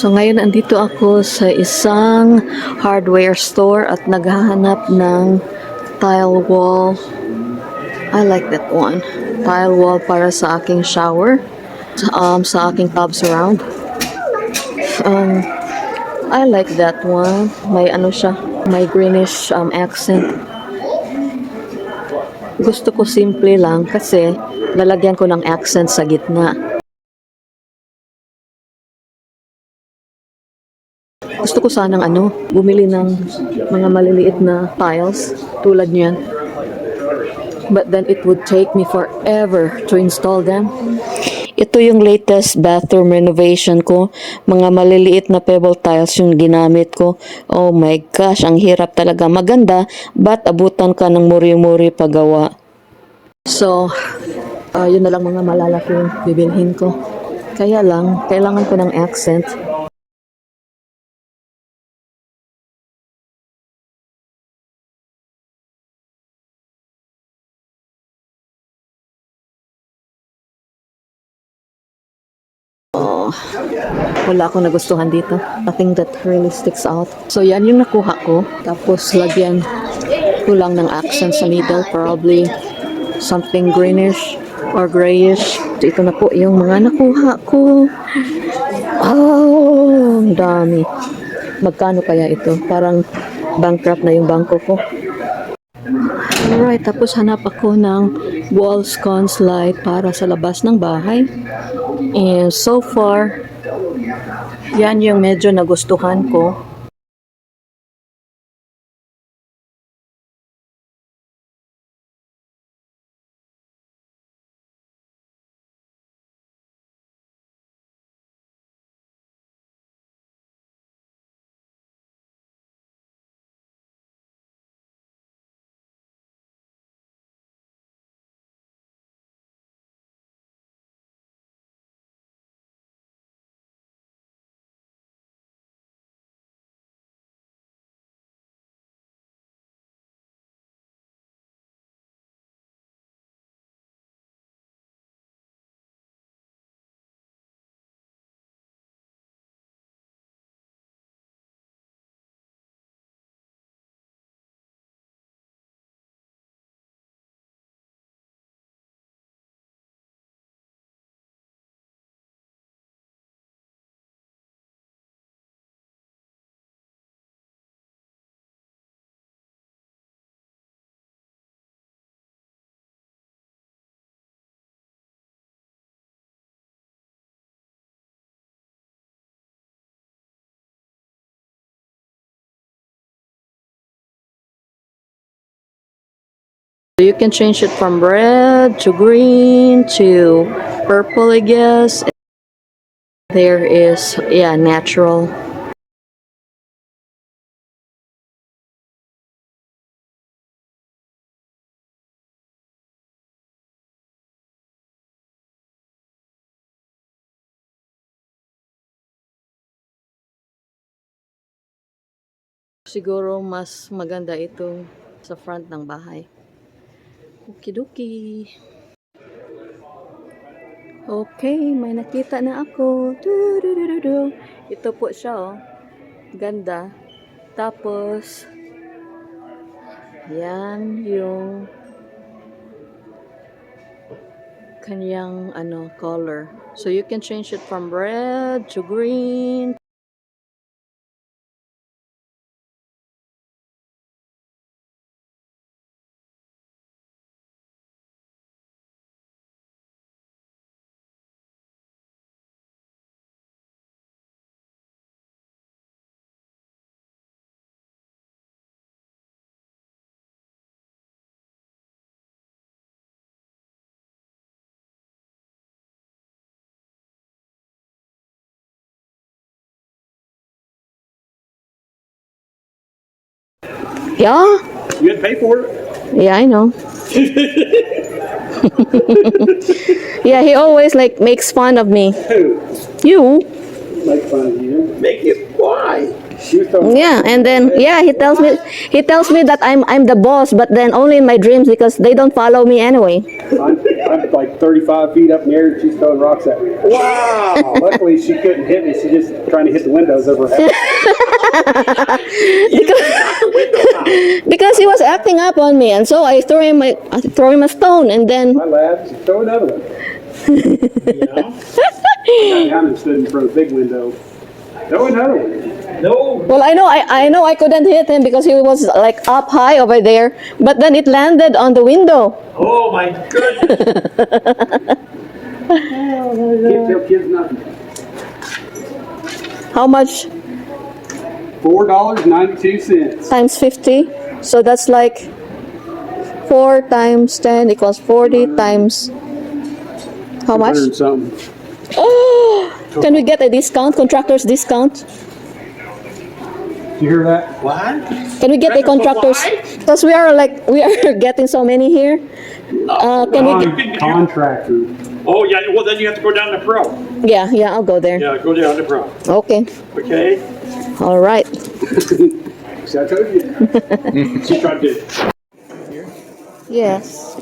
So ngayon andito ako sa isang hardware store at naghahanap ng tile wall. I like that one. Tile wall para sa aking shower, sa aking tub surround. I like that one. May ano siya, may greenish accent. Gusto ko simple lang kasi lalagyan ko ng accent sa gitna. Gusto ko sanang bumili ng mga maliliit na tiles tulad niyan. But then it would take me forever to install them. Ito yung latest bathroom renovation ko. Mga maliliit na pebble tiles yung ginamit ko. Oh my gosh, ang hirap talaga. Maganda, but abutan ka ng muri-muri paggawa. So, yun na lang mga malalaking bibilhin ko. Kaya lang, kailangan ko ng accent. Wala akong nagustuhan dito. Nothing that really sticks out. So yan yung nakuha ko. Tapos lagyan ko lang ng accent sa middle. Probably something greenish or grayish. So, ito na po yung mga nakuha ko. Oh, ang dami. Magkano kaya ito? Parang bankrupt na yung bangko ko. Alright, tapos hanap ako ng wall sconce light para sa labas ng bahay. And so far, yan yung medyo nagustuhan ko. You can change it from red to green to purple, I guess. There is, yeah, natural. Siguro mas maganda itong sa front ng bahay. Okidoki. Okay, may nakita na ako. Ito po siya, oh. Ganda. Tapos, yan yung kanyang color. So you can change it from red to green. Yeah. You had to pay for it. Yeah, I know. Yeah, he always makes fun of me. Who? You. Make fun of you. Make it why? She was throwing. Yeah, and then he tells me that I'm the boss, but then only in my dreams because they don't follow me anyway. I'm like 35 feet up in the air, and she's throwing rocks at me. Wow! Luckily, she couldn't hit me. She's just trying to hit the windows over her head. Because he was acting up on me, and so I throw him a stone, and then My lad, she throw another one. You know? I got down and stood in front of the big window. Throw another one. No. well, I know I couldn't hit him because he was like up high over there, but then it landed on the window. Oh my goodness. Can't tell kids nothing. How much $4.92. times 50? So that's like 4 times 10 equals 40 times how much? 100 and something. Oh, can we get a discount, contractor's discount? Did you hear that? What? Can we get a contractor's? Because we are getting so many here. Can we get? Contractor. Oh yeah, well then you have to go down to pro. Yeah, I'll go there. Yeah, go down to pro. Okay, Okay? all right. See, I told you. She tried to. Yes.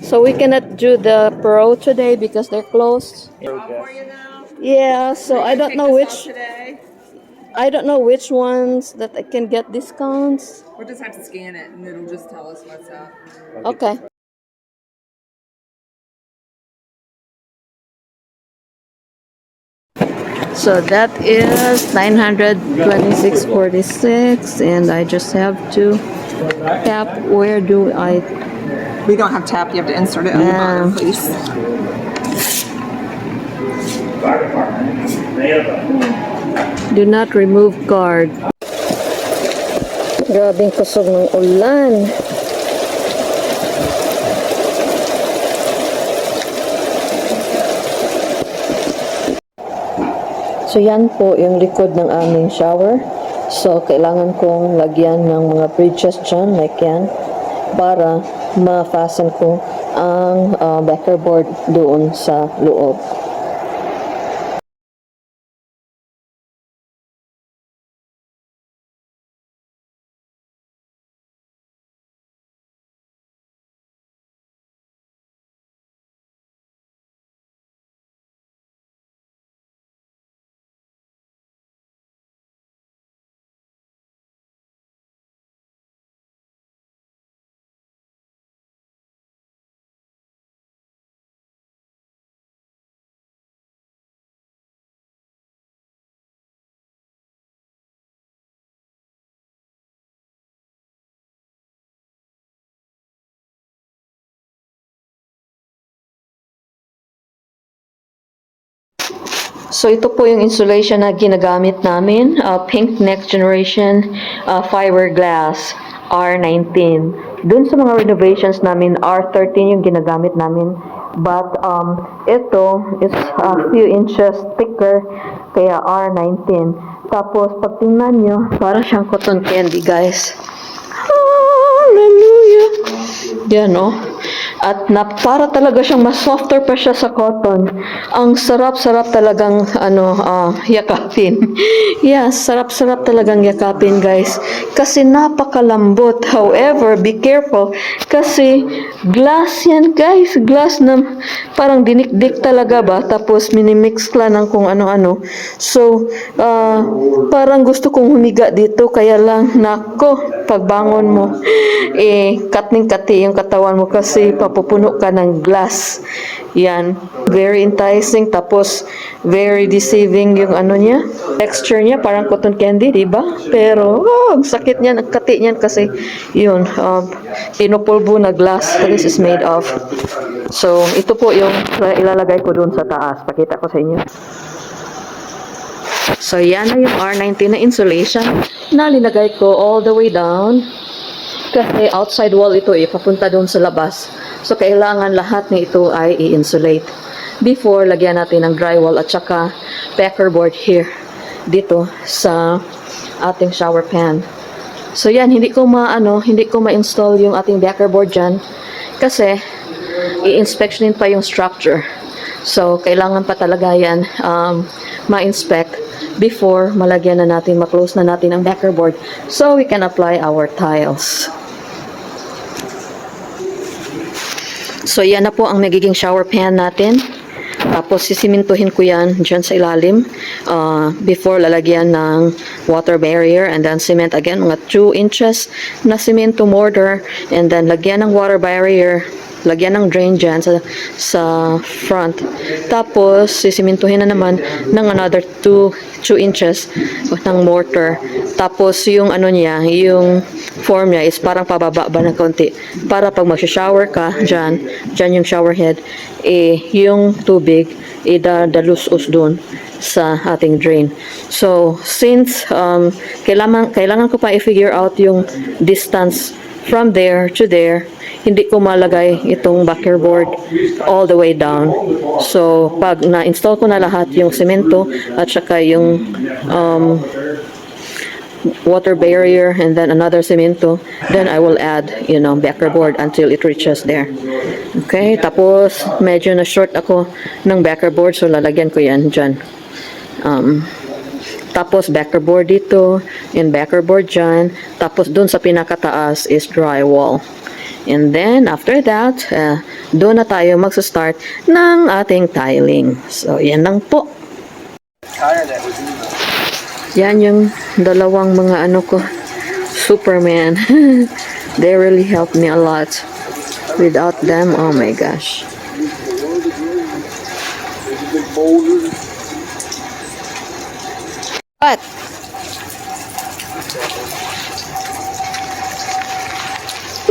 So we cannot do the pro today because they're closed. Yeah, so I don't know which. I don't know which ones that I can get discounts. We'll just have to scan it and it'll just tell us what's up. Okay. So that is 926.46, and I just have to tap. Where do I? We don't have tap, you have to insert it on the bottom, please. Do not remove card. Grabing kusog ng ulan. So yan po yung likod ng aming shower. So kailangan kong lagyan ng mga bridges dyan, like yan, para ma-fasten ko ang backer board doon sa loob. So ito po yung insulation na ginagamit namin, Pink Next Generation fiberglass R19. Dun sa mga renovations namin, R13 yung ginagamit namin. But ito is a few inches thicker, kaya R19. Tapos pag tingnan nyo, para siyang cotton candy, guys. Hallelujah! Yan, oh. At para talaga siyang mas softer pa siya sa cotton. Ang sarap-sarap talagang yakapin. Yes, sarap-sarap talagang yakapin, guys. Kasi napakalambot. However, be careful kasi glass yan, guys. Glass na parang dinikdik talaga ba, tapos minimix lang ng kung ano-ano. So, parang gusto kong humiga dito, kaya lang nako, pagbangon mo katning-kati yung katawan mo kasi papupuno ka ng glass. Yan, very enticing, tapos very deceiving yung niya, texture niya parang cotton candy, di ba? Pero ang sakit niyan, ang kati niyan kasi yun, pinupulbo na glass this is made of. So ito po yung ilalagay ko doon sa taas, pakita ko sa inyo. So yan na yung R19 na insulation na linagay ko all the way down. Kasi outside wall ito papunta doon sa labas. So kailangan lahat ng ito ay i-insulate before lagyan natin ng drywall at saka backer board here dito sa ating shower pan. So yan, hindi ko ma-install yung ating backer board dyan kasi i-inspectionin pa yung structure. So, kailangan pa talaga yan ma-inspect before malagyan na natin, ma-close na natin ang backer board so we can apply our tiles. So, yan na po ang magiging shower pan natin. Tapos, sisimintuhin ko yan dyan sa ilalim before lalagyan ng water barrier, and then cement again, mga 2 inches na cemento mortar, and then lagyan ng water barrier, lagyan ng drain dyan sa front. Tapos, sisimintuhin na naman ng another 2 inches ng mortar. Tapos, yung ano niya, yung form niya is parang pababa ba ng konti. Para pag mag-shower ka, dyan yung shower head, yung tubig, dadalusos dun sa ating drain. So, since kailangan ko pa i-figure out yung distance from there to there, hindi ko malagay itong backer board all the way down. So, pag na-install ko na lahat yung semento at saka yung water barrier and then another semento, then I will add, backer board until it reaches there. Okay, tapos medyo na short ako ng backer board, so lalagyan ko yan dyan. Tapos backer board dito, and backer board dyan, tapos dun sa pinakataas is drywall. And then, after that, doon na tayo magsa-start ng ating tiling. So, yan lang po. Yan yung dalawang mga ko, Superman. They really helped me a lot. Without them, oh my gosh. What?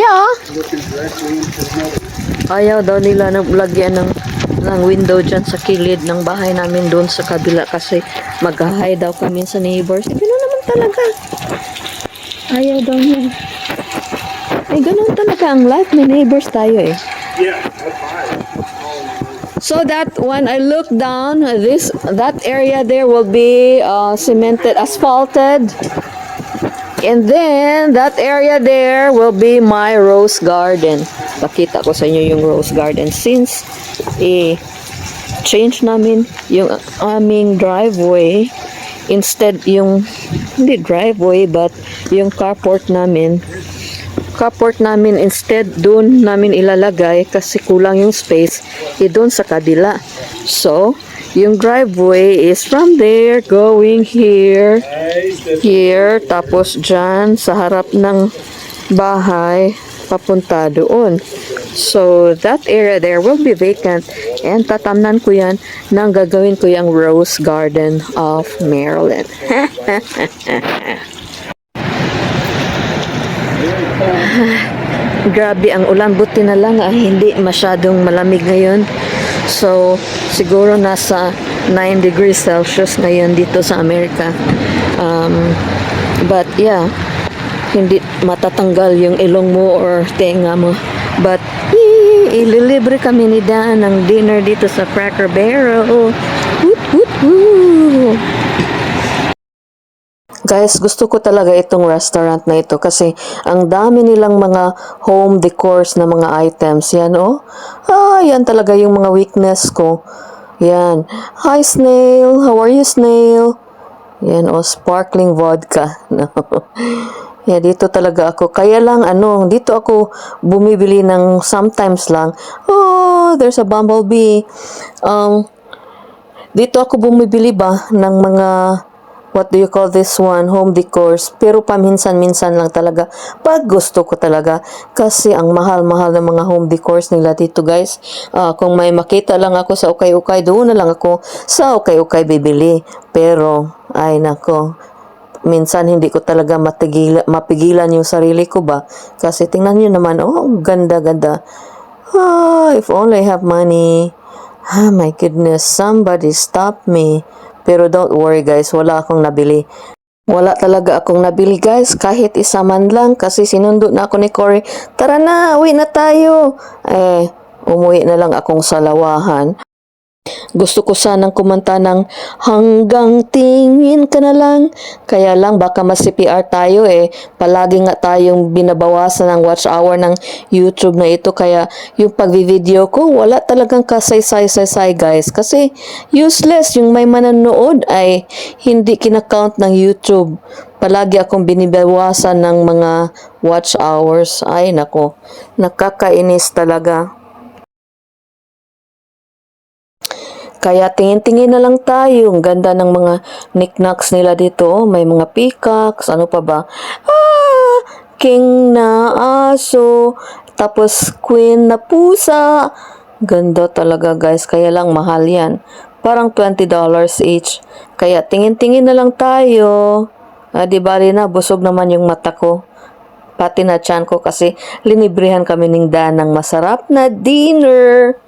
Yeah. Ayaw daw nila lagyan ng window dyan sa kilid ng bahay namin doon sa kabila kasi mag-hi daw kami sa neighbors. Ganoon naman talaga. Ayaw daw niya. Ganoon talaga ang life. May neighbors tayo eh. Yeah, that's fine. So that when I look down, that area there will be cemented, asphalted. And then, that area there will be my rose garden. Pakita ko sa inyo yung rose garden. Since, change namin yung aming driveway. Instead, hindi driveway, but yung carport namin. Instead, dun namin ilalagay kasi kulang yung space. Dun sa kabila. So, yung driveway is from there going here, tapos dyan sa harap ng bahay papunta doon. So that area there will be vacant, and tatamnan ko yan nang gagawin ko yung Rose Garden of Maryland. Grabe ang ulan, buti na lang hindi masyadong malamig ngayon. So, siguro nasa 9 degrees Celsius ngayon dito sa Amerika. But yeah, hindi matatanggal yung ilong mo or tenga mo. But, ililibre kami ni Dan ng dinner dito sa Cracker Barrel. Woot, woot, woot. Guys, gusto ko talaga itong restaurant na ito kasi ang dami nilang mga home decors na mga items. Yan, oh. Yan talaga yung mga weakness ko. Yan. Hi, Snail. How are you, Snail? Yan, oh. Sparkling vodka. No. Yeah, dito talaga ako. Kaya lang, dito ako bumibili ng sometimes lang. Oh, there's a bumblebee. Dito ako bumibili ba ng mga what do you call this one? Home decors. Pero paminsan-minsan lang talaga. Pag gusto ko talaga. Kasi ang mahal-mahal ng mga home decors nila dito, guys. Kung may makita lang ako sa ukay-ukay, doon na lang ako sa ukay-ukay bibili. Pero, ay nako. Minsan hindi ko talaga mapigilan yung sarili ko ba. Kasi tingnan nyo naman, oh, ganda-ganda. If only I have money. My goodness, somebody stop me. Pero don't worry guys, wala akong nabili. Wala talaga akong nabili guys, kahit isa man lang kasi sinundo na ako ni Cory. Tara na, uwi na tayo. Umuwi na lang akong sa lawahan. Gusto ko sanang kumanta ng hanggang tingin ka na lang. Kaya lang baka mas-CPR tayo eh. Palagi nga tayong binabawasan ng watch hour ng YouTube na ito. Kaya yung pagvi-video ko wala talagang kasay-say-say guys. Kasi useless yung may manonood ay hindi kinakount ng YouTube. Palagi akong binibawasan ng mga watch hours. Ay nako, nakakainis talaga. Kaya tingin-tingin na lang tayo. Ang ganda ng mga knickknacks nila dito. May mga peacocks. Ano pa ba? King na aso. Tapos queen na pusa. Ganda talaga guys. Kaya lang mahal yan. Parang $20 each. Kaya tingin-tingin na lang tayo. Di bali na. Busog naman yung mata ko. Pati na tiyan ko kasi linibrihan kami ng Dan ng masarap na dinner.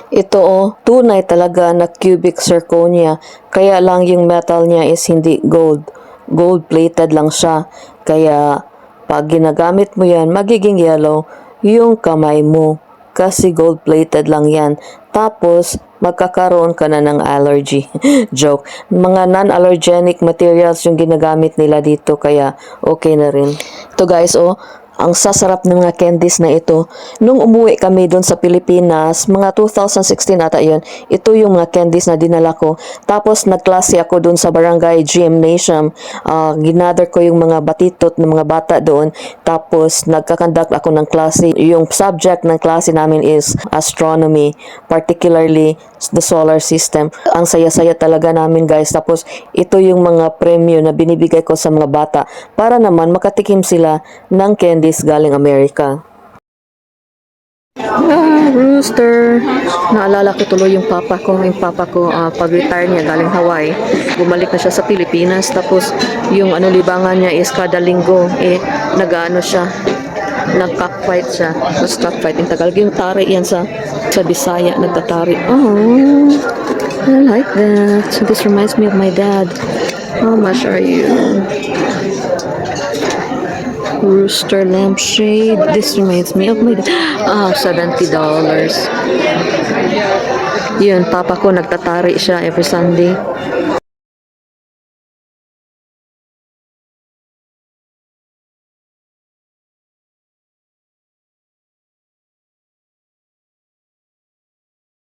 Ito tunay talaga na cubic zirconia. Kaya lang yung metal niya is hindi gold. Gold-plated lang siya. Kaya pag ginagamit mo yan, magiging yellow yung kamay mo. Kasi gold-plated lang yan. Tapos, magkakaroon ka na ng allergy. Joke. Mga non-allergenic materials yung ginagamit nila dito. Kaya okay na rin. Ito guys, ang sasarap ng mga candies na ito. Nung umuwi kami doon sa Pilipinas, mga 2016 ata yun, ito yung mga candies na dinala ko. Tapos nagklase ako doon sa barangay gymnasium. Ginather ko yung mga batitot ng mga bata doon. Tapos nagkakandak ako ng klase. Yung subject ng klase namin is astronomy, particularly the solar system. Ang saya-saya talaga namin guys. Tapos ito yung mga premyo na binibigay ko sa mga bata para naman makatikim sila ng candies galing Amerika. Rooster. Naalala ko tuloy yung papa ko. Yung papa ko, pag-retire niya galing Hawaii, bumalik na siya sa Pilipinas. Tapos yung libangan niya is kada linggo, nag-ano siya, nag-cockfight siya. Mas cockfight in Tagalog. Yung tari yan sa Bisaya, nagtatari. Oh, I like that. So this reminds me of my dad. How much are you? Rooster lampshade. This reminds me of my dad. $70. Yun, papa ko nagtatari siya every Sunday.